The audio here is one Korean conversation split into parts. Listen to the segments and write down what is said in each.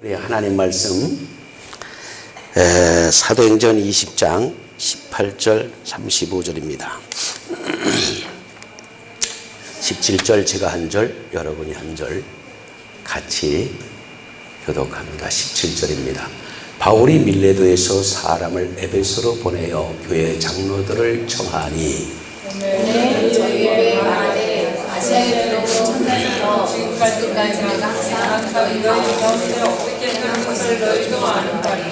우리 하나님 말씀 사도행전 20장 18절 35절입니다. 17절 제가 한 절, 여러분이 한 절 같이 교독합니다. 17절입니다. 바울이 밀레도에서 사람을 에베소로 보내어 교회 장로들을 청하니 오늘 저희 교회 말에 아시아에 들어온 첫날부터 지금까지 내가 항상 너희 가운데 어떻게 하는 것을 너희도 아는 바니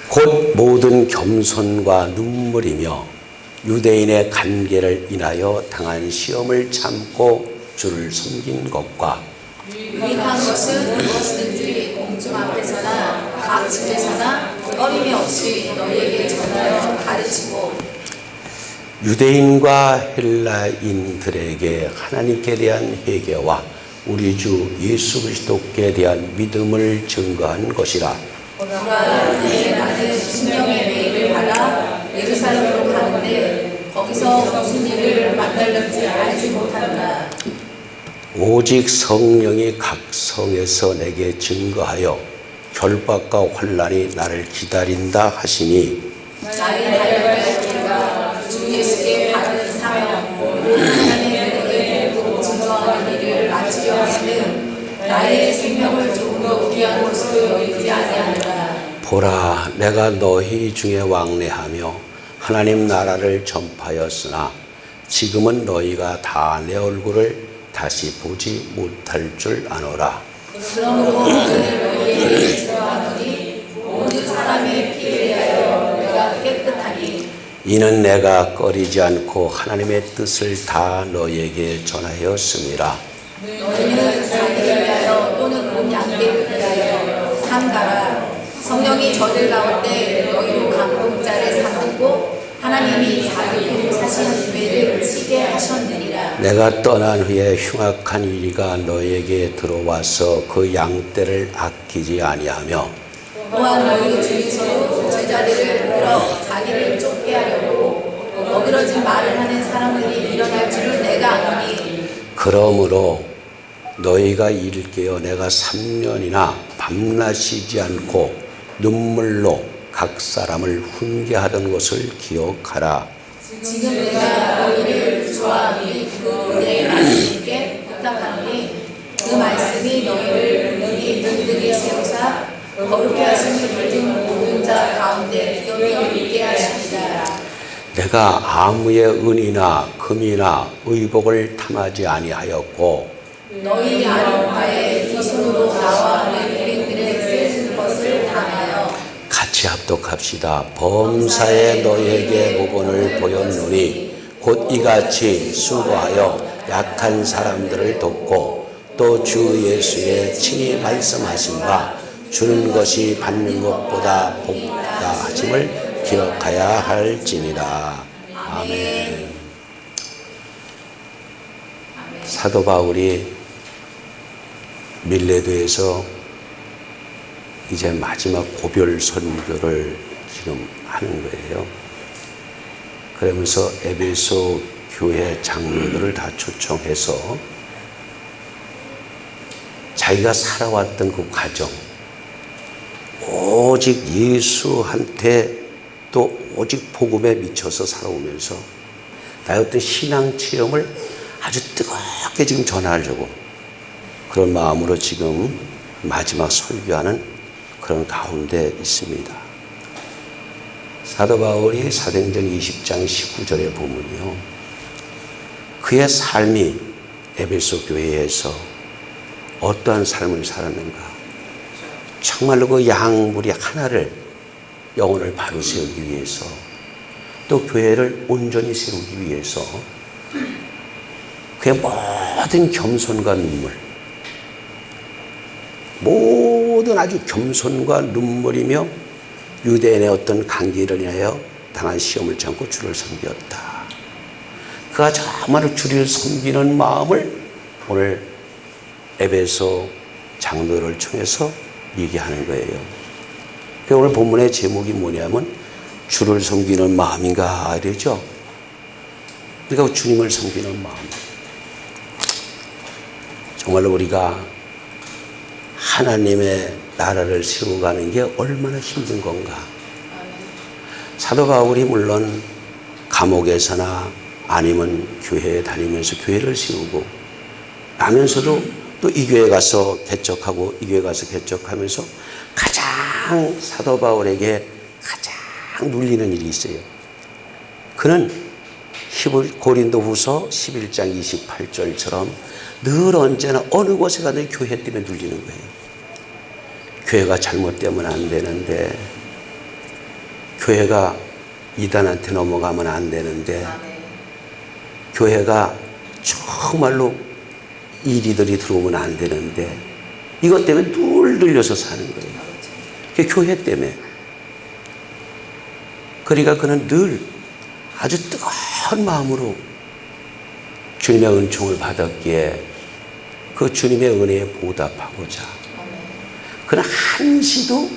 곧 모든 겸손과 눈물이며 유대인의 관계를 인하여 당한 시험을 참고 주를 섬긴 것과 유익한 것은 무엇이든지 공중 앞에서나 각 집에서나 꺼림이 없이 너희에게 전하여 가르치고 유대인과 헬라인들에게 하나님께 대한 회개와 우리 주 예수 그리스도께 대한 믿음을 증거한 것이라. 보라 이제 나는 신령의 메일을 받아 예루살렘으로 가는데 거기서 무슨 일을 만날는지 알지 못한다. 오직 성령이 각 성에서 내게 증거하여 결박과 환난이 나를 기다린다 하시니 나의 달려갈 길과 주 예수께 받은 사명 하나님의 은혜로 증거하는 일을 마치려 하는 나의 생명을 조금 더 귀한 것으로 여기지 아니하노라. 보라 내가 너희 중에 왕래하며 하나님 나라를 전파하였으나 지금은 너희가 다 내 얼굴을 다시 보지 못할 줄 아노라. 그러므로 오늘 너희에게 증거하노니 모든 사람의 피에 대하여 내가 깨끗하니 이는 내가 꺼리지 않고 하나님의 뜻을 다 너희에게 전하였습니다. 너희는 자기를 위하여 또는 온 양들을 위하여 삼가라. 성령이 저들 가운데 너희로 감동자를 삼고 하나님이 자기로 사신 기회를 치게 하셨느니라. 내가 떠난 후에 흉악한 이리가 너희에게 들어와서 그 양떼를 아끼지 아니하며 또한 너희 중에서도 제자들을 끌어 자기를 쫓게 하려고 어그러진 말을 하는 사람들이 일어날 줄을 내가 아노니 그러므로 너희가 이를 깨어 내가 3년이나 밤낮 쉬지 않고 눈물로 각 사람을 훈계하던 것을 기억하라. 지금 내가 너희를 주와 및 그의 말씀께 부탁하노니 그 말씀이 너희를 능히 든든히 세우사 거룩게 하신 물든 모든 자 가운데 기업이 있게 하시리라. 내가 아무의 은이나 금이나 의복을 탐하지 아니하였고 너희 아랫바에 네 손으로 나와 내 일행들의 쓰는 것을 당하여 같이 합독합시다. 범사에 너희에게 모본을 보였노니 곧 이같이 수고하여 약한 사람들을 돕고 또 주 예수의 친히 말씀하신 바 주는 것이 받는 것보다 복다 하심을 기억하야 할지니라. 아멘. 사도 바울이 밀레도에서 이제 마지막 고별 선교를 지금 하는 거예요. 그러면서 에베소 교회 장로들을 다 초청해서 자기가 살아왔던 그 과정, 오직 예수한테 또 오직 복음에 미쳐서 살아오면서 나의 어떤 신앙 체험을 아주 뜨겁게 지금 전하려고 그런 마음으로 지금 마지막 설교하는 그런 가운데 있습니다. 사도 바울이 사도행전 20장 19절에 보면요, 그의 삶이 에베소 교회에서 어떠한 삶을 살았는가, 정말로 그 양무리 하나를 영혼을 바로 세우기 위해서 또 교회를 온전히 세우기 위해서 그의 모든 겸손과 눈물, 모든 아주 겸손과 눈물이며 유대인의 어떤 관계를 인하여 당한 시험을 참고 주를 섬겼다. 그가 정말로 주를 섬기는 마음을 오늘 에베소 장로를 통해서 얘기하는 거예요. 오늘 본문의 제목이 뭐냐면 주를 섬기는 마음인가 이러죠. 그러니까 주님을 섬기는 마음. 정말로 우리가 하나님의 나라를 세워가는 게 얼마나 힘든 건가. 사도 바울이 물론 감옥에서나 아니면 교회에 다니면서 교회를 세우고 나면서도 또 이 교회 가서 개척하고 이 교회 가서 개척하면서 가장 사도 바울에게 가장 눌리는 일이 있어요. 그는 고린도후서 11장 28절처럼 늘 언제나 어느 곳에 가든 교회 때문에 눌리는 거예요. 교회가 잘못되면 안 되는데, 교회가 이단한테 넘어가면 안 되는데, 교회가 정말로 이리들이 들어오면 안 되는데, 이것 때문에 늘 늘려서 사는 거예요. 그게 교회 때문에. 그러니까 그는 늘 아주 뜨거운 마음으로 주님의 은총을 받았기에 그 주님의 은혜에 보답하고자 그는 한시도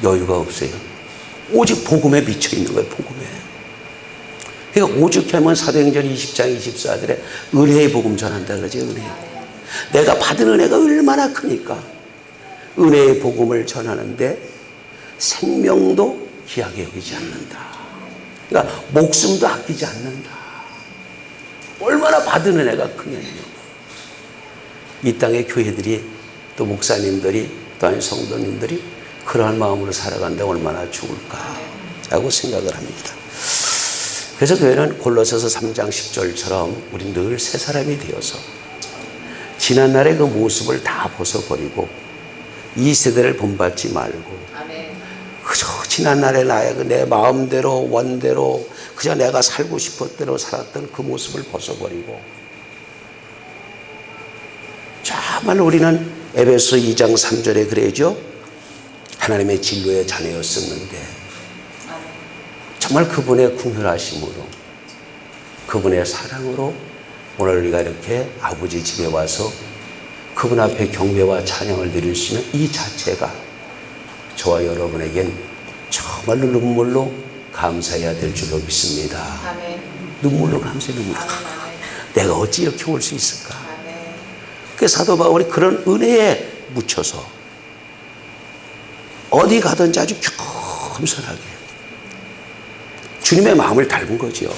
여유가 없어요. 오직 복음에 미쳐 있는 거예요. 복음에. 그러니까 오죽하면 사도행전 20장 24절에 은혜의 복음 전한다 그러지. 은혜. 내가 받은 은혜가 얼마나 크니까 은혜의 복음을 전하는데 생명도 귀하게 여기지 않는다. 그러니까 목숨도 아끼지 않는다. 얼마나 받은 은혜가 크냐요. 이 땅의 교회들이 또 목사님들이 또 아니 성도님들이 그러한 마음으로 살아간다 얼마나 좋을까라고 생각을 합니다. 그래서 교회는 골로새서 3장 10절처럼 우리 늘 새 사람이 되어서 지난날의 그 모습을 다 벗어버리고 이 세대를 본받지 말고 그저 지난날의 나의 내 마음대로 원대로 그저 내가 살고 싶었대로 살았던 그 모습을 벗어버리고 정말 우리는 에베소 2장 3절에 그래죠. 하나님의 진로의 자녀였었는데 정말 그분의 궁휼하심으로 그분의 사랑으로 오늘 우리가 이렇게 아버지 집에 와서 그분 앞에 경배와 찬양을 드릴 수 있는 이 자체가 저와 여러분에겐 정말로 눈물로 감사해야 될 줄로 믿습니다. 아멘. 눈물로 감사해. 눈물로. 내가 어찌 이렇게 올 수 있을까. 그 사도 바울이 그런 은혜에 묻혀서 어디 가든지 아주 겸손하게 주님의 마음을 닮은 거죠.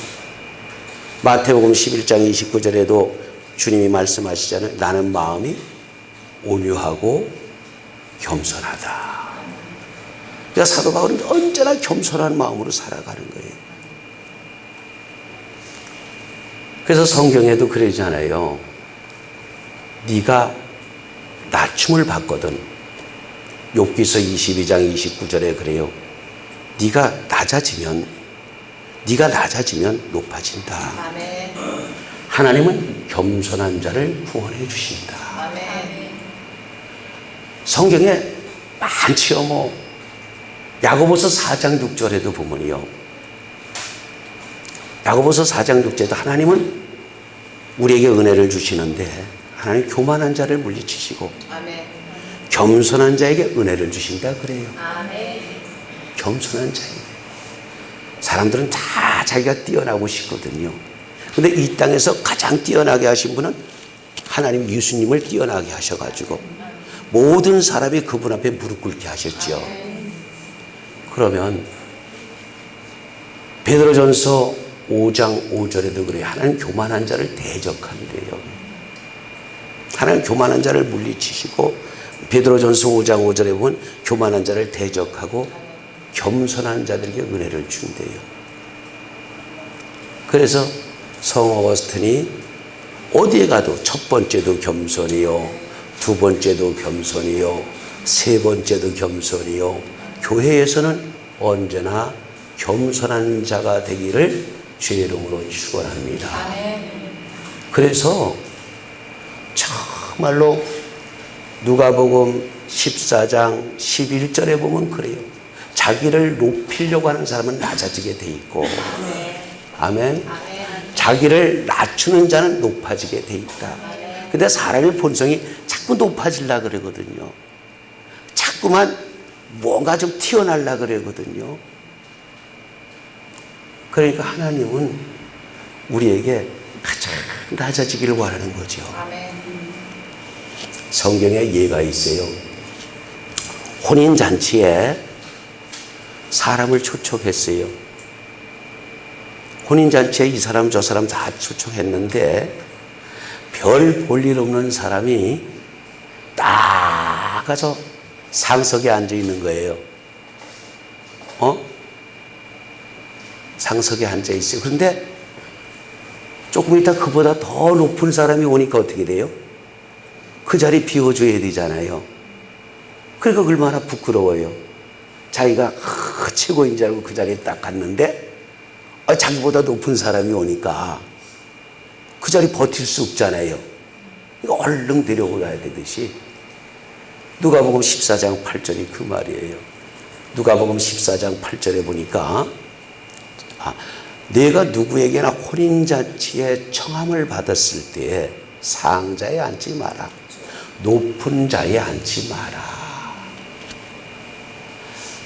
마태복음 11장 29절에도 주님이 말씀하시잖아요. 나는 마음이 온유하고 겸손하다. 그러니까 사도 바울은 언제나 겸손한 마음으로 살아가는 거예요. 그래서 성경에도 그러잖아요. 네가 낮춤을 받거든. 욥기서 22장 29절에 그래요. 네가 낮아지면 높아진다. 아멘. 하나님은 겸손한 자를 구원해 주신다. 아멘. 성경에 많지요. 뭐 야고보서 4장 6절에도 보면요. 야고보서 4장 6절에도 하나님은 우리에게 은혜를 주시는데 하나님 교만한 자를 물리치시고 아멘. 겸손한 자에게 은혜를 주신다 그래요. 아멘. 겸손한 자에게. 사람들은 다 자기가 뛰어나고 싶거든요. 근데 이 땅에서 가장 뛰어나게 하신 분은 하나님 예수님을 뛰어나게 하셔가지고 모든 사람이 그분 앞에 무릎 꿇게 하셨죠. 그러면 베드로전서 5장 5절에도 그래요. 하나님 교만한 자를 대적한대요. 하나님 교만한 자를 물리치시고 베드로전서 5장 5절에 보면 교만한 자를 대적하고 겸손한 자들에게 은혜를 준대요. 그래서 성 어거스틴이 어디에 가도 첫 번째도 겸손이요, 두 번째도 겸손이요, 세 번째도 겸손이요, 교회에서는 언제나 겸손한 자가 되기를 주의 이름으로 축원합니다. 그래서 정말로 누가복음 14장 11절에 보면 그래요. 자기를 높이려고 하는 사람은 낮아지게 돼 있고, 아멘. 자기를 낮추는 자는 높아지게 돼 있다. 근데 사람의 본성이 자꾸 높아지려고 그러거든요. 자꾸만 뭔가 좀 튀어나려고 그러거든요. 그러니까 하나님은 우리에게 가장 낮아지기를 원하는 거죠. 성경에 예가 있어요. 혼인잔치에 사람을 초청했어요. 혼인잔치에 이 사람 저 사람 다 초청했는데 별 볼 일 없는 사람이 딱 가서 상석에 앉아 있는 거예요. 상석에 앉아 있어요. 그런데 조금 있다 그보다 더 높은 사람이 오니까 어떻게 돼요? 그 자리 비워줘야 되잖아요. 그러니까 얼마나 부끄러워요. 자기가 최고인 줄 알고 그 자리에 딱 갔는데 자기보다 높은 사람이 오니까 그 자리 버틸 수 없잖아요. 이거 얼른 내려오라야 되듯이 누가복음 14장 8절이 그 말이에요. 누가복음 14장 8절에 보니까 내가 누구에게나 혼인잔치에 청함을 받았을 때에 상자에 앉지 마라. 높은 자에 앉지 마라.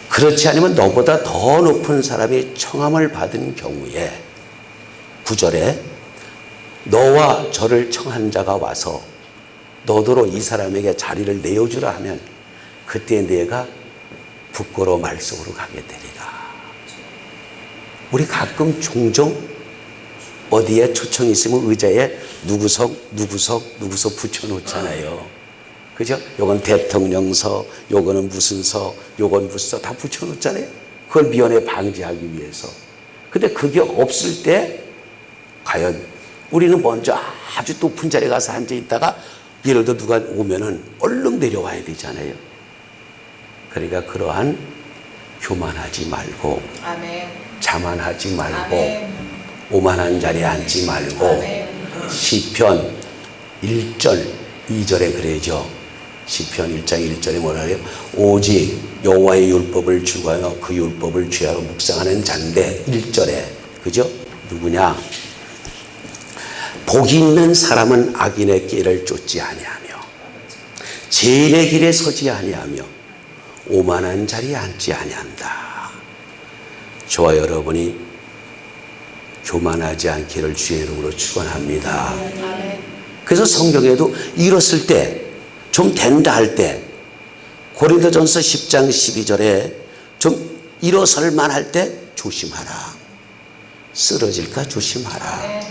그렇지 않으면 너보다 더 높은 사람이 청함을 받은 경우에 9절에 너와 저를 청한 자가 와서 너더러 이 사람에게 자리를 내어주라 하면 그때 내가 부끄러워 말속으로 가게 되리라. 우리 가끔 종종 어디에 초청이 있으면 의자에 누구석 붙여놓잖아요. 그죠? 요건 대통령석, 요거는 무슨 석, 요건 무슨 석 다 붙여놓잖아요. 그걸 미연에 방지하기 위해서. 근데 그게 없을 때 과연 우리는 먼저 아주 높은 자리에 가서 앉아 있다가 예를 들어 누가 오면은 얼른 내려와야 되잖아요. 그러니까 그러한 교만하지 말고 아멘. 자만하지 말고 아멘. 오만한 자리에 앉지 말고 아멘. 시편 1절 2절에 그래죠. 시편 1장 1절에 뭐라 그래요? 오직 여호와의 율법을 주관하여 그 율법을 죄하러 묵상하는 자인데 1절에 그죠? 누구냐? 복이 있는 사람은 악인의 길을 쫓지 아니하며 죄인의 길에 서지 아니하며 오만한 자리에 앉지 아니한다. 저와 여러분이 교만하지 않기를 주의 이름으로 축원합니다. 그래서 성경에도 일었을 때 좀 된다 할 때 고린도전서 10장 12절에 좀 일어설 만할 때 조심하라. 쓰러질까 조심하라.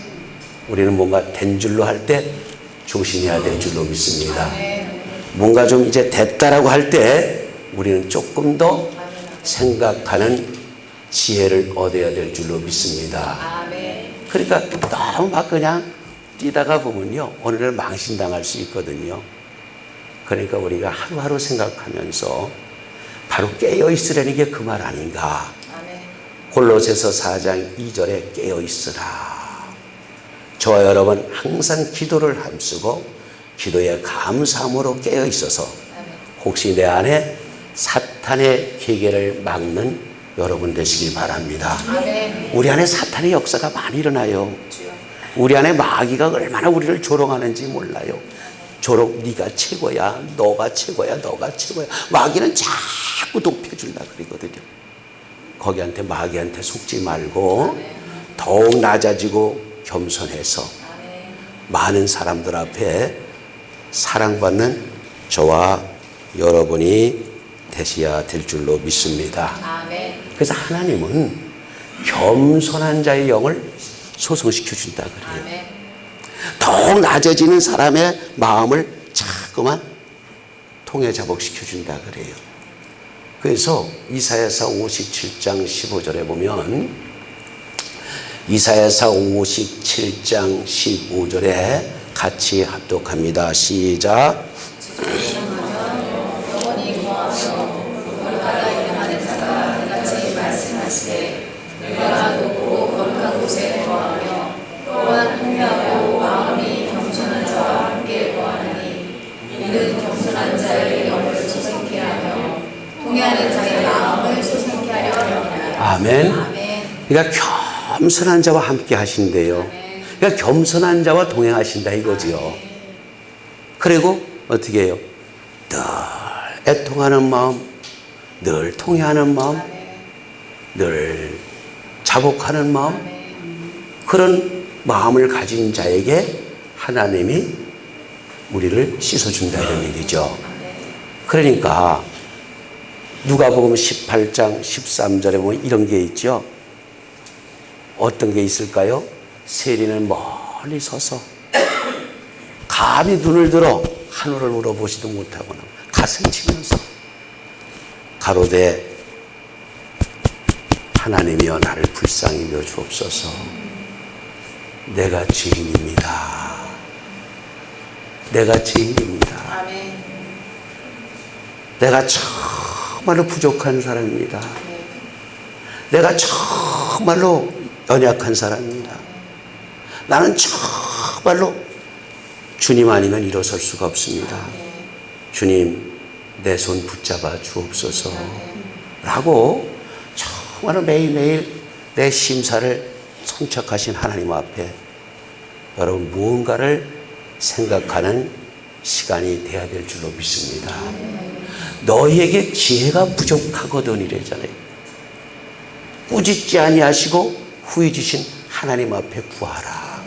우리는 뭔가 된 줄로 할 때 조심해야 될 줄로 믿습니다. 뭔가 좀 이제 됐다라고 할 때 우리는 조금 더 생각하는 지혜를 얻어야 될 줄로 믿습니다. 그러니까 너무 막 그냥 뛰다가 보면요 어느 날 망신당할 수 있거든요. 그러니까 우리가 하루하루 생각하면서 바로 깨어있으라는 게 그 말 아닌가. 골로새서 4장 2절에 깨어있으라. 저와 여러분 항상 기도를 함쓰고 기도에 감사함으로 깨어있어서 혹시 내 안에 사탄의 계계를 막는 여러분 되시길 바랍니다. 우리 안에 사탄의 역사가 많이 일어나요. 우리 안에 마귀가 얼마나 우리를 조롱하는지 몰라요. 조롱, 네가 최고야, 너가 최고야, 너가 최고야. 마귀는 자꾸 높여주려고 그러거든요. 거기한테 마귀한테 속지 말고 더욱 낮아지고 겸손해서 많은 사람들 앞에 사랑받는 저와 여러분이 되셔야 될 줄로 믿습니다. 그래서 하나님은 겸손한 자의 영을 소성시켜 준다 그래요. 더욱 낮아지는 사람의 마음을 자꾸만 통해자복시켜 준다 그래요. 그래서 이사야서 57장 15절에 보면 이사야서 57장 15절에 같이 합독합니다. 시작. 영원히 거하며 거룩하다 이름하는 자가 이같이 말씀하시되 내가 높고 거룩한 곳에 거하며 또한 통회하고 마음이 겸손한 자와 함께 거하나니 이는 겸손한 자의 영을 소생케 하며 통회하는 자의 마음을 소생케 하려 함이라. 아멘. 그러니까 겸손한 자와 함께 하신대요. 그러니까 겸손한 자와 동행하신다 이거지요. 그리고 어떻게 해요? 늘 애통하는 마음, 늘 통회하는 마음, 늘 자복하는 마음, 그런 마음을 가진 자에게 하나님이 우리를 씻어준다 이런 얘기죠. 그러니까 누가복음 18장 13절에 보면 이런 게 있죠. 어떤 게 있을까요? 세리는 멀리 서서 감히 눈을 들어 하늘을 물어보지도 못하거나 가슴 치면서 가로되 하나님이여 나를 불쌍히 여겨 주옵소서. 내가 죄인입니다. 내가 죄인입니다. 아멘. 내가 정말로 부족한 사람입니다. 내가 정말로 연약한 사람입니다. 나는 정말로 주님 아니면 일어설 수가 없습니다. 주님 내 손 붙잡아 주옵소서 라고 정말로 매일매일 내 심사를 성착하신 하나님 앞에 여러분 무언가를 생각하는 시간이 돼야 될 줄로 믿습니다. 너희에게 지혜가 부족하거든 이래잖아요. 꾸짖지 아니하시고 후히 주신 하나님 앞에 구하라.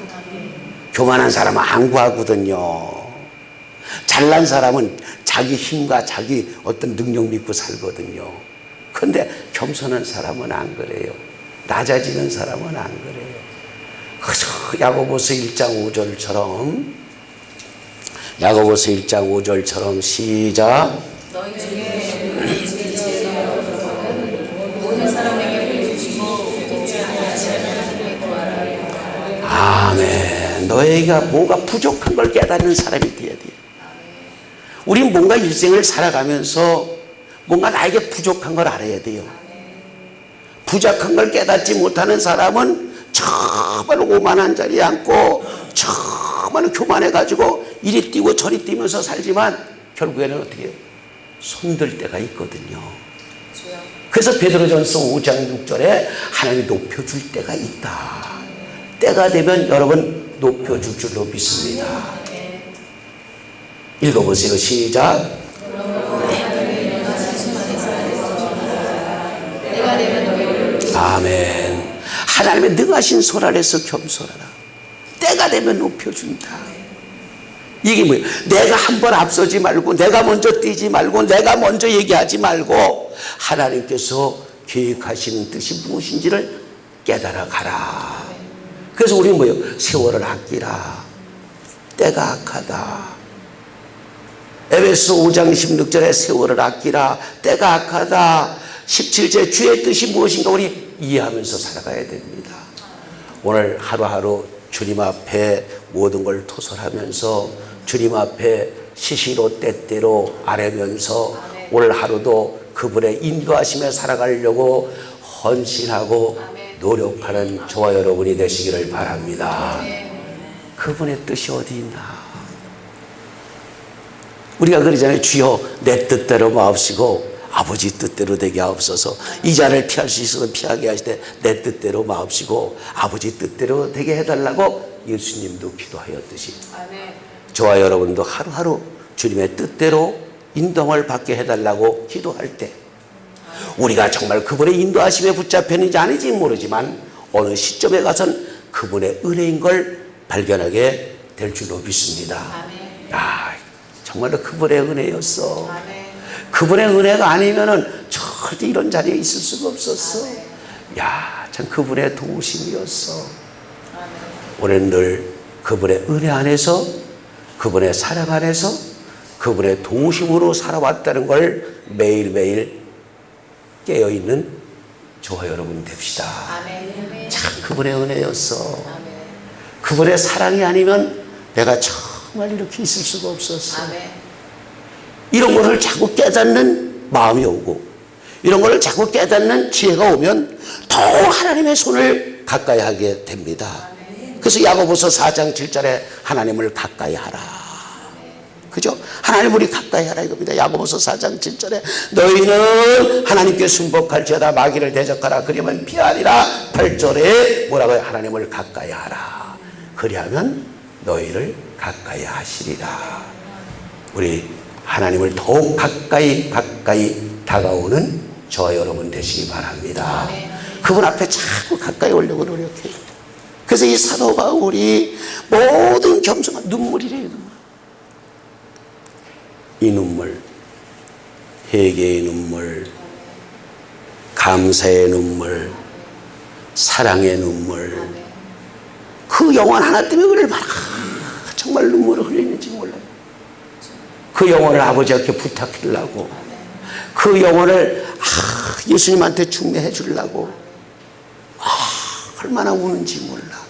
교만한 사람은 안 구하거든요. 잘난 사람은 자기 힘과 자기 어떤 능력 믿고 살거든요. 그런데 겸손한 사람은 안 그래요. 낮아지는 사람은 안 그래요. 그래서 야고보서 1장 5절처럼 시작. 너희 중에 지혜가 부족하거든 모든 사람에게 주시고 잊지 아니하시는 하나님께 구하라. 아멘. 너희가 뭐가 부족한 걸 깨닫는 사람이 돼야 돼요. 우린 뭔가 일생을 살아가면서 뭔가 나에게 부족한 걸 알아야 돼요. 부족한 걸 깨닫지 못하는 사람은 정말 오만한 자리에 앉고 정말 교만해가지고 이리 뛰고 저리 뛰면서 살지만 결국에는 어떻게 해요? 손들 때가 있거든요. 그래서 베드로전서 5장 6절에 하나님이 높여줄 때가 있다. 때가 되면 여러분 높여줄 줄로 믿습니다. 읽어보세요. 시작. 아멘. 하나님의 능하신 손 아래서 겸손하라. 때가 되면 높여준다. 이게 뭐예요? 내가 한번 앞서지 말고 내가 먼저 뛰지 말고 내가 먼저 얘기하지 말고 하나님께서 계획하시는 뜻이 무엇인지를 깨달아 가라. 그래서 우리는 뭐예요? 세월을 아끼라. 때가 악하다. 에베소 5장 16절에 세월을 아끼라. 때가 악하다. 17절 주의 뜻이 무엇인가 우리 이해하면서 살아가야 됩니다. 오늘 하루하루 주님 앞에 모든 걸 토설하면서 주님 앞에 시시로 때때로 아뢰면서 오늘 하루도 그분의 인도하심에 살아가려고 헌신하고 노력하는 저와 여러분이 되시기를 바랍니다. 그분의 뜻이 어디 있나? 우리가 그러잖아요. 주여 내 뜻대로 마옵시고 아버지 뜻대로 되게 하옵소서. 이 자를 피할 수 있어서 피하게 하시되 내 뜻대로 마옵시고 아버지 뜻대로 되게 해달라고 예수님도 기도하였듯이 저와 여러분도 하루하루 주님의 뜻대로 인도함을 받게 해달라고 기도할 때 우리가 정말 그분의 인도하심에 붙잡혔는지 아닌지 모르지만 어느 시점에 가선 그분의 은혜인 걸 발견하게 될 줄로 믿습니다. 정말로 그분의 은혜였어. 그분의 은혜가 아니면은 절대 이런 자리에 있을 수가 없었어. 참 그분의 도우심이었어. 우리는 늘 그분의 은혜 안에서 그분의 사랑 안에서 그분의 도우심으로 살아왔다는 걸 매일매일 깨어있는 저와 여러분 됩시다. 참 그분의 은혜였어. 그분의 사랑이 아니면 내가 정말 이렇게 있을 수가 없었어. 이런 것을 자꾸 깨닫는 마음이 오고 이런 것을 자꾸 깨닫는 지혜가 오면 더 하나님의 손을 가까이 하게 됩니다. 그래서 야고보서 4장 7절에 하나님을 가까이 하라. 그죠? 하나님 우리 가까이 하라 이겁니다. 야고보서 4장 7절에 너희는 하나님께 순복할지어다 마귀를 대적하라 그러면 피하리라. 8절에 뭐라고요? 하나님을 가까이 하라. 그리하면 너희를 가까이 하시리라. 우리 하나님을 더욱 가까이 다가오는 저와 여러분 되시기 바랍니다. 그분 앞에 자꾸 가까이 오려고 노력해요. 그래서 이 사도 바울이 모든 겸손한 눈물이래요. 이 눈물, 회개의 눈물, 감사의 눈물, 사랑의 눈물, 그 영혼 하나 때문에 얼마나 정말 눈물을 흘리는지 몰라요. 그 영혼을 아버지께 부탁하려고, 그 영혼을 예수님한테 중매해 주려고 얼마나 우는지 몰라.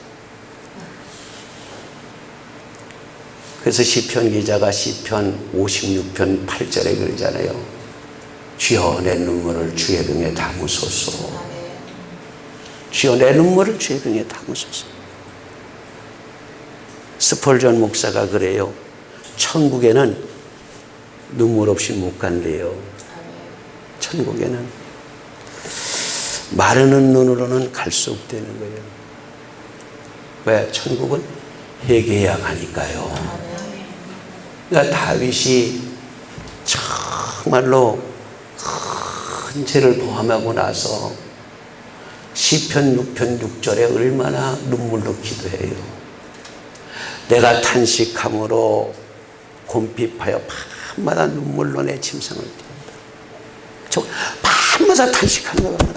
그래서 시편 기자가 시편 56편 8절에 그러잖아요. 주여 내 눈물을 주의 병에 담으소서. 주여 내 눈물을 주의 병에 담으소서. 스펄전 목사가 그래요. 천국에는 눈물 없이 못 간대요. 천국에는 마르는 눈으로는 갈 수 없다는 거예요. 왜? 천국은 회개해야 가니까요. 그러니까 다윗이 정말로 큰 죄를 범하고 나서 시편 6편 6절에 얼마나 눈물로 기도해요. 내가 탄식함으로 곰핍하여 밤마다 눈물로 내 침상을 띄운다. 저 밤마다 탄식하는 거야.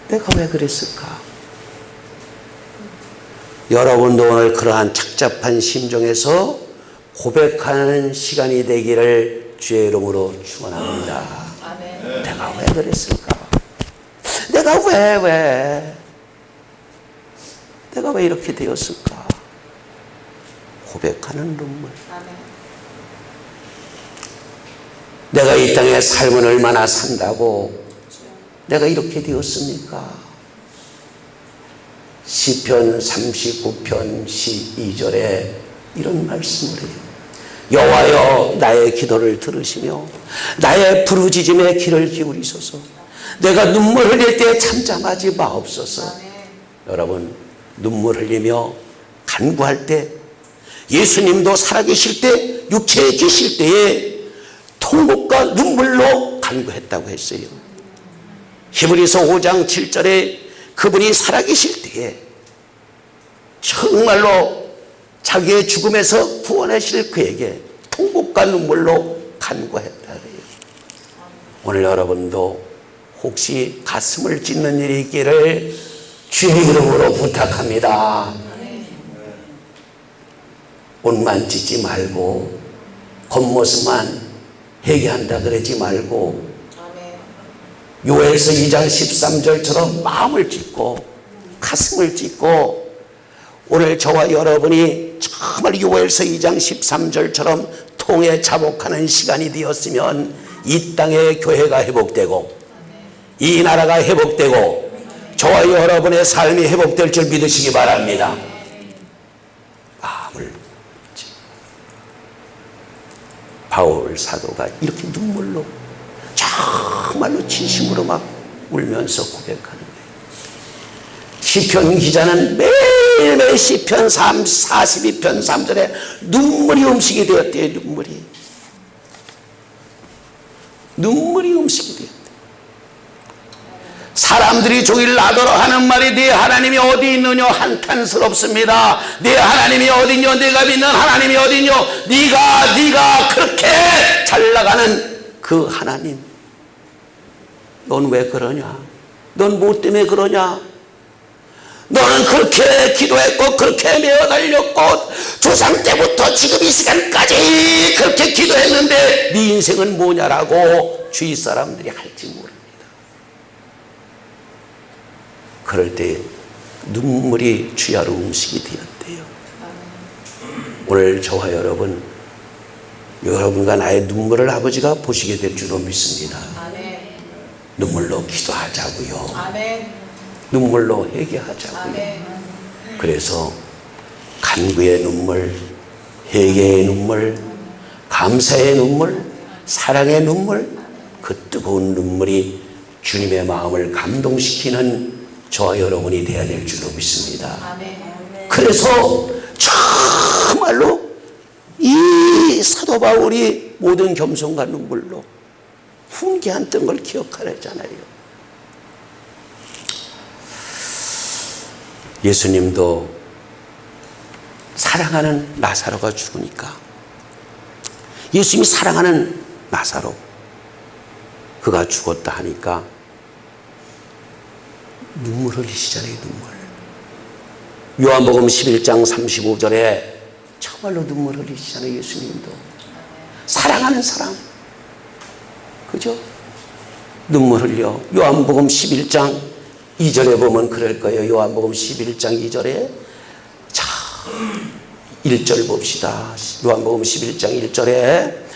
내가 왜 그랬을까? 여러분도 오늘 그러한 착잡한 심정에서 고백하는 시간이 되기를 주의 이름으로 축원합니다. 내가 왜 그랬을까? 내가 왜 이렇게 되었을까? 고백하는 눈물. 내가 이 땅에 삶을 얼마나 산다고 내가 이렇게 되었습니까? 시편 39편 12절에 이런 말씀을 해요. 여호와여 나의 기도를 들으시며 나의 부르짖음에 귀를 기울이소서. 내가 눈물 흘릴 때 잠잠하지 마옵소서. 여러분, 눈물 흘리며 간구할 때, 예수님도 살아계실 때, 육체에 계실 때에 통곡과 눈물로 간구했다고 했어요. 히브리서 5장 7절에 그분이 살아계실 때에 정말로 자기의 죽음에서 구원하실 그에게 통곡과 눈물로 간구했다 그래요. 오늘 여러분도 혹시 가슴을 찢는 일이 있기를 주의 이름으로 부탁합니다. 옷만 찢지 말고 겉모습만 회개한다 그러지 말고 요엘서 2장 13절처럼 마음을 찢고 가슴을 찢고, 오늘 저와 여러분이 정말 요엘서 2장 13절처럼 통에 자복하는 시간이 되었으면 이 땅의 교회가 회복되고 이 나라가 회복되고 저와 여러분의 삶이 회복될 줄 믿으시기 바랍니다. 마음을 찢고. 바울 사도가 이렇게 눈물로 정말로 진심으로 막 울면서 고백하는 거예요. 시편 기자는 매일매일 시편 42편 3절에 눈물이 음식이 되었대요. 눈물이 음식이 되었대요. 사람들이 종일 나더러 하는 말이 네 하나님이 어디 있느냐 한탄스럽습니다. 네 하나님이 어디 있냐, 내가 믿는 하나님이 어디 있냐, 네가 그렇게 잘 나가는 그 하나님, 넌 왜 그러냐? 넌 뭐 때문에 그러냐? 너는 그렇게 기도했고 그렇게 매어 달렸고 조상 때부터 지금 이 시간까지 그렇게 기도했는데 네 인생은 뭐냐라고 주위 사람들이 할지 모릅니다. 그럴 때 눈물이 주야로 음식이 되었대요. 오늘 저와 여러분과 나의 눈물을 아버지가 보시게 될 줄로 믿습니다. 눈물로 기도하자고요. 눈물로 회개하자고요. 그래서 간구의 눈물, 회개의 눈물, 감사의 눈물, 사랑의 눈물, 그 뜨거운 눈물이 주님의 마음을 감동시키는 저와 여러분이 되어야 될 줄로 믿습니다. 그래서 정말로 이 사도 바울이 모든 겸손과 눈물로 훈계했던 걸 기억하잖아요. 예수님도 사랑하는 나사로가 죽으니까, 예수님이 사랑하는 나사로. 그가 죽었다 하니까 눈물 흘리시잖아요, 눈물. 요한복음 11장 35절에 정말로 눈물 흘리시잖아요, 예수님도. 사랑하는 사람. 그죠? 눈물 흘려. 요한복음 11장 2절에 보면 그럴 거예요. 요한복음 11장 2절에 자, 1절 봅시다. 요한복음 11장 1절에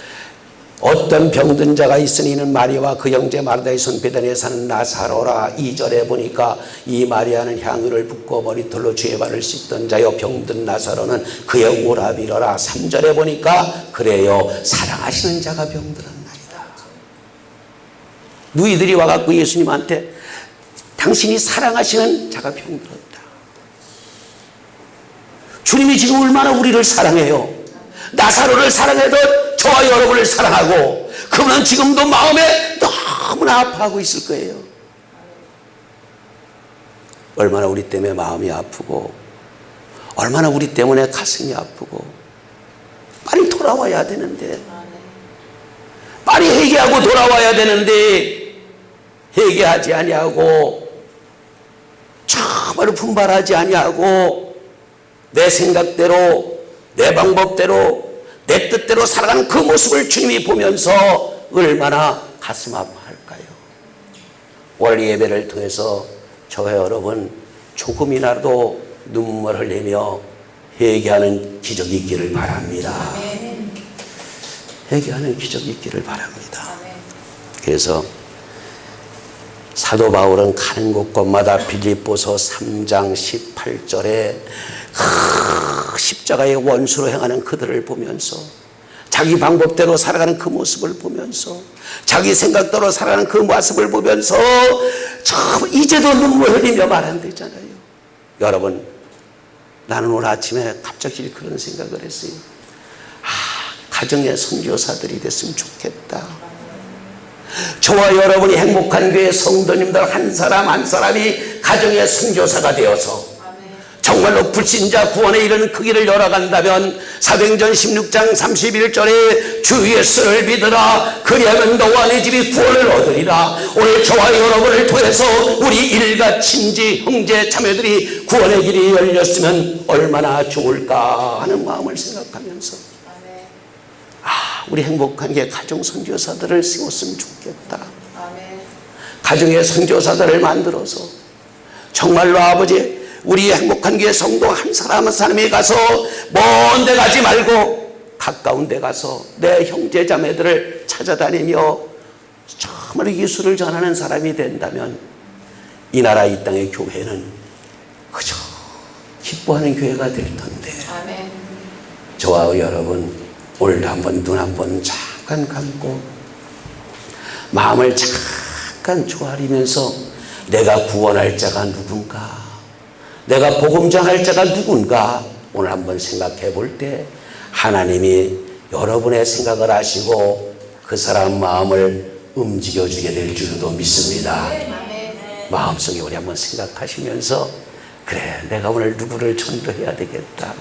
어떤 병든 자가 있으니 이는 마리아와 그 형제 마르다의 손 베다니에 사는 나사로라. 2절에 보니까 이 마리아는 향유를 붓고 머리털로 주의 발을 씻던 자요 병든 나사로는 그의 오라비러라. 3절에 보니까 그래요 사랑하시는 자가 병들었나이다. 누이들이 와갖고 예수님한테 당신이 사랑하시는 자가 병들었다. 주님이 지금 얼마나 우리를 사랑해요. 나사로를 사랑해도 저와 여러분을 사랑하고 그분은 지금도 마음에 너무나 아파하고 있을 거예요. 얼마나 우리 때문에 마음이 아프고 얼마나 우리 때문에 가슴이 아프고 빨리 돌아와야 되는데 빨리 회개하고 돌아와야 되는데 회개하지 아니하고 정말로 분발하지 아니하고 내 생각대로 내 방법대로 내 뜻대로 살아가는 그 모습을 주님이 보면서 얼마나 가슴 아파할까요? 월 예배를 통해서 저와 여러분 조금이라도 눈물 흘리며 회개하는 기적이 있기를 바랍니다. 회개하는 기적이 있기를 바랍니다. 그래서 사도 바울은 가는 곳곳마다 빌립보서 3장 18절에 십자가의 원수로 행하는 그들을 보면서 자기 방법대로 살아가는 그 모습을 보면서 자기 생각대로 살아가는 그 모습을 보면서 참 이제도 눈물 흘리며 말한대잖아요. 여러분 나는 오늘 아침에 갑자기 그런 생각을 했어요. 가정의 선교사들이 됐으면 좋겠다. 저와 여러분이 행복한 교회 성도님들 한 사람 한 사람이 가정의 선교사가 되어서 정말로 불신자 구원에 이르는 그 길을 열어간다면 사도행전 16장 31절에 주 예수를 믿으라 그리하면 너와 네 집이 구원을 얻으리라. 오늘 저와 여러분을 통해서 우리 일가 친지 형제 자매들이 구원의 길이 열렸으면 얼마나 좋을까 하는 마음을 생각하면서 우리 행복한 게 가정 선교사들을 세웠으면 좋겠다. 가정의 선교사들을 만들어서 정말로 아버지 우리 행복한 교회 성도 한 사람 한 사람이 가서 먼 데 가지 말고 가까운 데 가서 내 형제 자매들을 찾아다니며 정말 예수를 전하는 사람이 된다면 이 나라 이 땅의 교회는 그저 기뻐하는 교회가 될 텐데. 아멘. 저와 여러분 오늘도 한번 눈 한번 잠깐 감고 마음을 잠깐 조아리면서 내가 구원할 자가 누군가, 내가 복음 전할 자가 누군가 오늘 한번 생각해 볼 때 하나님이 여러분의 생각을 하시고 그 사람 마음을 움직여 주게 될 줄도 믿습니다. 마음속에 우리 한번 생각하시면서 그래 내가 오늘 누구를 전도해야 되겠다,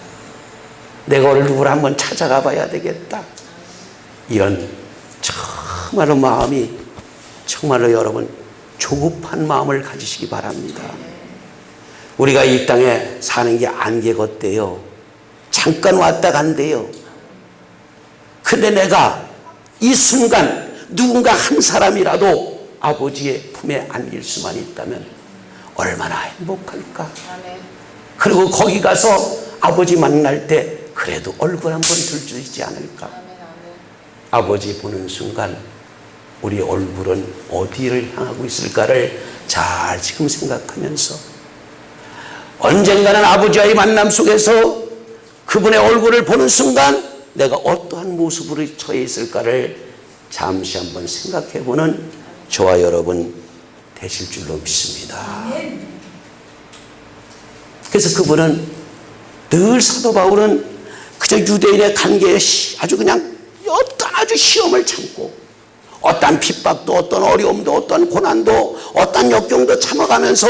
내가 오늘 누구를 한번 찾아가 봐야 되겠다, 이런 정말로 마음이 정말로 여러분 조급한 마음을 가지시기 바랍니다. 우리가 이 땅에 사는 게 안개 같대요. 잠깐 왔다 간대요. 근데 내가 이 순간 누군가 한 사람이라도 아버지의 품에 안길 수만 있다면 얼마나 행복할까. 그리고 거기 가서 아버지 만날 때 그래도 얼굴 한번 들 수 있지 않을까. 아버지 보는 순간 우리 얼굴은 어디를 향하고 있을까를 잘 지금 생각하면서 언젠가는 아버지와의 만남 속에서 그분의 얼굴을 보는 순간 내가 어떠한 모습으로 처해 있을까를 잠시 한번 생각해보는 저와 여러분 되실 줄로 믿습니다. 그래서 그분은 늘 사도 바울은 그저 유대인의 관계에 아주 그냥 어떤 아주 시험을 참고 어떤 핍박도 어떤 어려움도 어떤 고난도 어떤 역경도 참아가면서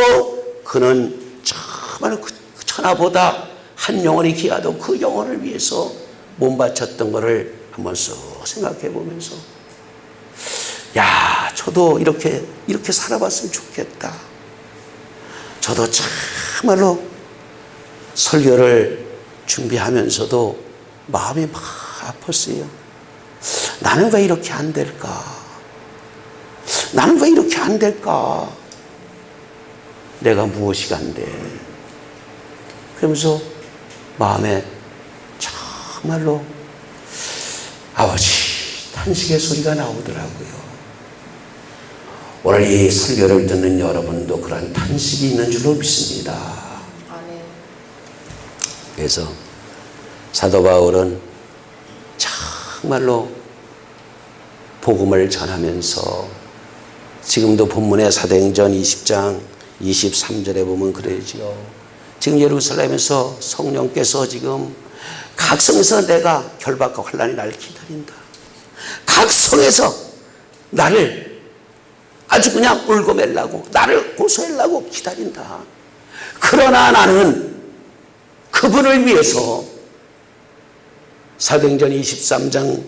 그는 정말 그 천하보다 한 영혼이 귀하도 그 영혼을 위해서 몸 바쳤던 것을 한번 쓱 생각해 보면서 야, 저도 이렇게 살아봤으면 좋겠다. 저도 참말로 설교를 준비하면서도 마음이 막 아팠어요. 나는 왜 이렇게 안 될까? 나는 왜 이렇게 안 될까? 내가 무엇이 안 돼? 그러면서 마음에 정말로 아버지 탄식의 소리가 나오더라고요. 오늘 이 설교를 듣는 여러분도 그런 탄식이 있는 줄로 믿습니다. 아멘. 그래서 사도 바울은 정말로 복음을 전하면서 지금도 본문의 사도행전 20장 23절에 보면 그러지요. 지금 예루살렘에서 성령께서 지금 각 성에서 내가 결박과 환난이 나를 기다린다. 각 성에서 나를 아주 그냥 울고 맬라고, 나를 고소하려고 기다린다. 그러나 나는 그분을 위해서 사도행전 21장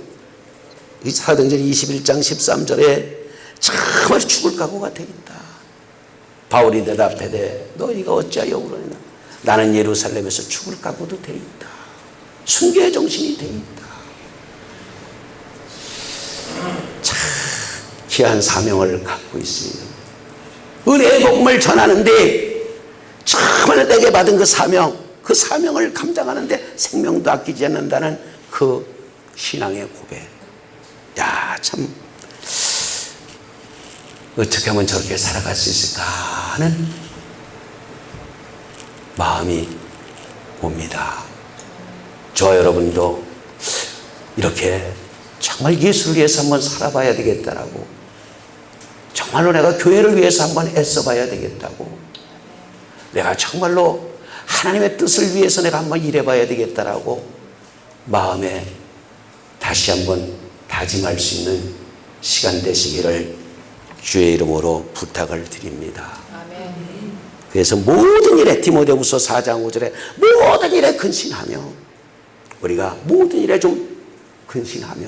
13절에 정말 죽을 각오가 되겠다. 바울이 대답하되 너희가 어찌하여 울으냐? 나는 예루살렘에서 죽을 각오도 돼 있다. 순교의 정신이 돼 있다. 참 귀한 사명을 갖고 있습니다. 은혜의 복음을 전하는데 정말 내게 받은 그 사명을 감당하는데 생명도 아끼지 않는다는 그 신앙의 고백. 야, 참 어떻게 하면 저렇게 살아갈 수 있을까 하는 마음이 옵니다. 저와 여러분도 이렇게 정말 예수를 위해서 한번 살아봐야 되겠다라고, 정말로 내가 교회를 위해서 한번 애써봐야 되겠다고, 내가 정말로 하나님의 뜻을 위해서 내가 한번 일해봐야 되겠다라고 마음에 다시 한번 다짐할 수 있는 시간 되시기를 주의 이름으로 부탁을 드립니다. 아멘. 그래서 모든 일에 디모데후서 4장 5절에 모든 일에 근신하며, 우리가 모든 일에 좀 근신하며,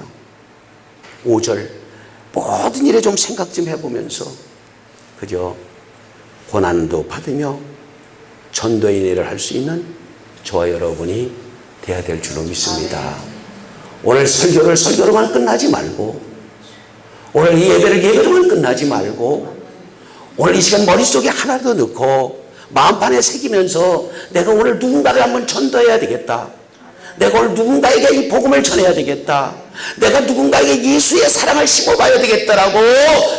5절 모든 일에 좀 생각 좀 해보면서 그저 고난도 받으며 전도의 일을 할 수 있는 저와 여러분이 되어야 될 줄로 믿습니다. 오늘 설교로만 끝나지 말고, 오늘 이 예배로만 끝나지 말고, 오늘 이 시간 머릿속에 하나 더 넣고 마음판에 새기면서 내가 오늘 누군가를 한번 전도해야 되겠다. 내가 오늘 누군가에게 이 복음을 전해야 되겠다. 내가 누군가에게 예수의 사랑을 심어봐야 되겠다라고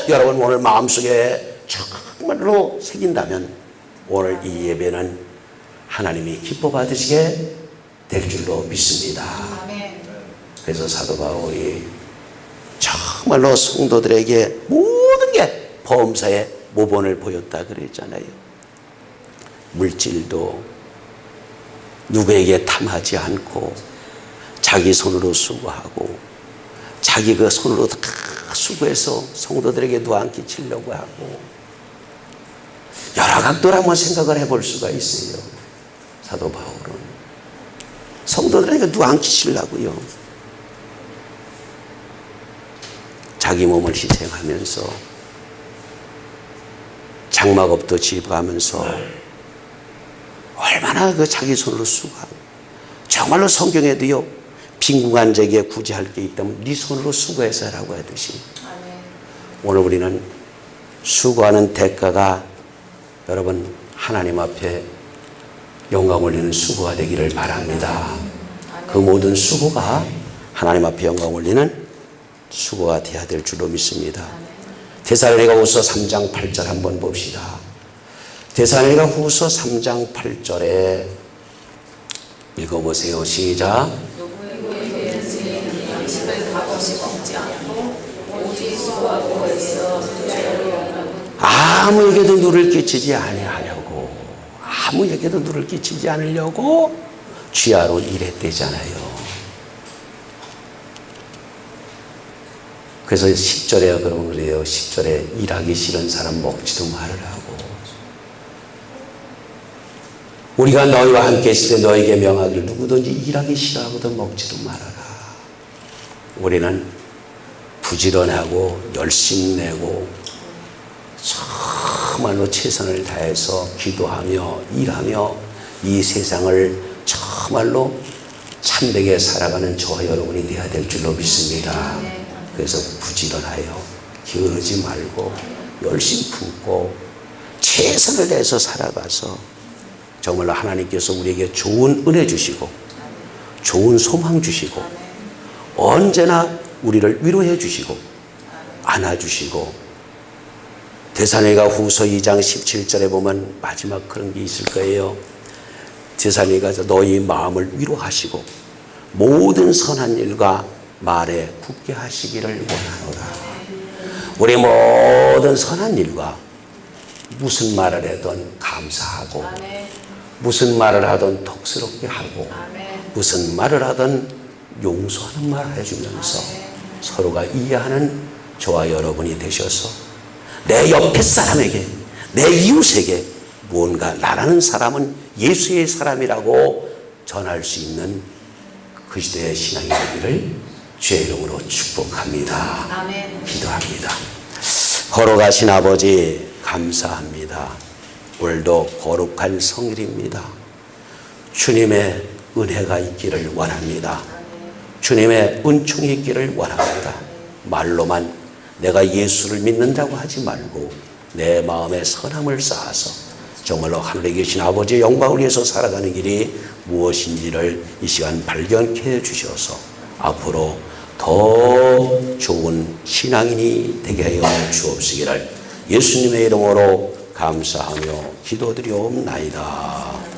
여러분 오늘 마음속에 정말로 새긴다면 오늘 이 예배는 하나님이 기뻐 받으시게 될 줄로 믿습니다. 아멘. 그래서 사도 바울이 정말로 성도들에게 모든 게 범사의 모본을 보였다 그랬잖아요. 물질도 누구에게 탐하지 않고 자기 손으로 수고하고 자기 그 손으로 다 수고해서 성도들에게 누안 끼치려고 하고 여러 각도로 한번 생각을 해볼 수가 있어요. 사도 바울은 성도들에게 누안 끼치려고요. 자기 몸을 희생하면서 장막업도 지어가면서 얼마나 그 자기 손으로 수고하고, 정말로 성경에도요 빈궁한 자에게 구제할 게 있다면 네 손으로 수고해서 하라고 하듯이 오늘 우리는 수고하는 대가가 여러분 하나님 앞에 영광 올리는 수고가 되기를 바랍니다. 그 모든 수고가 하나님 앞에 영광 올리는 수고가 되어야 될 줄로 믿습니다. 데살로니가후서 3장 8절 한번 봅시다. 데살로니가후서 3장 8절에 읽어보세요. 시작. 누구에게든지 양식을 값없이 먹지 않고 오직 수고하고 애써 죄를 용하고 아무에게도 누를 끼치지 아니하려고, 아무에게도 누를 끼치지 않으려고 주야로 일했대잖아요. 그래서 10절에 그러면 그래요. 10절에 일하기 싫은 사람 먹지도 말으라고. 우리가 너희와 함께 있을 때 너에게 명하기를 누구든지 일하기 싫어하거든 먹지도 말아라. 우리는 부지런하고 열심 내고 정말로 최선을 다해서 기도하며 일하며 이 세상을 정말로 참되게 살아가는 저와 여러분이 되어야 될 줄로 믿습니다. 그래서 부지런하여 게으르지 말고 열심히 품고 최선을 다해서 살아가서 정말로 하나님께서 우리에게 좋은 은혜 주시고 좋은 소망 주시고 언제나 우리를 위로해 주시고 안아주시고 데살로니가 후서 2장 17절에 보면 마지막 그런 게 있을 거예요. 데살로니가서 너희 마음을 위로하시고 모든 선한 일과 말에 굳게 하시기를 원하노라. 우리 모든 선한 일과 무슨 말을 하든 감사하고 무슨 말을 하든 덕스럽게 하고 무슨 말을 하든 용서하는 말을 해주면서 서로가 이해하는 저와 여러분이 되셔서 내 옆에 사람에게 내 이웃에게 무언가 나라는 사람은 예수의 사람이라고 전할 수 있는 그 시대의 신앙이 되기를 주의 이름으로 축복합니다. 아멘. 기도합니다. 걸어가신 아버지 감사합니다. 오늘도 거룩한 성일입니다. 주님의 은혜가 있기를 원합니다. 주님의 은총이 있기를 원합니다. 말로만 내가 예수를 믿는다고 하지 말고 내 마음에 선함을 쌓아서 정말로 하늘에 계신 아버지의 영광을 위해서 살아가는 길이 무엇인지를 이 시간 발견해 주셔서 앞으로 더 좋은 신앙인이 되게 하여 주옵시기를 예수님의 이름으로 감사하며 기도드리옵나이다.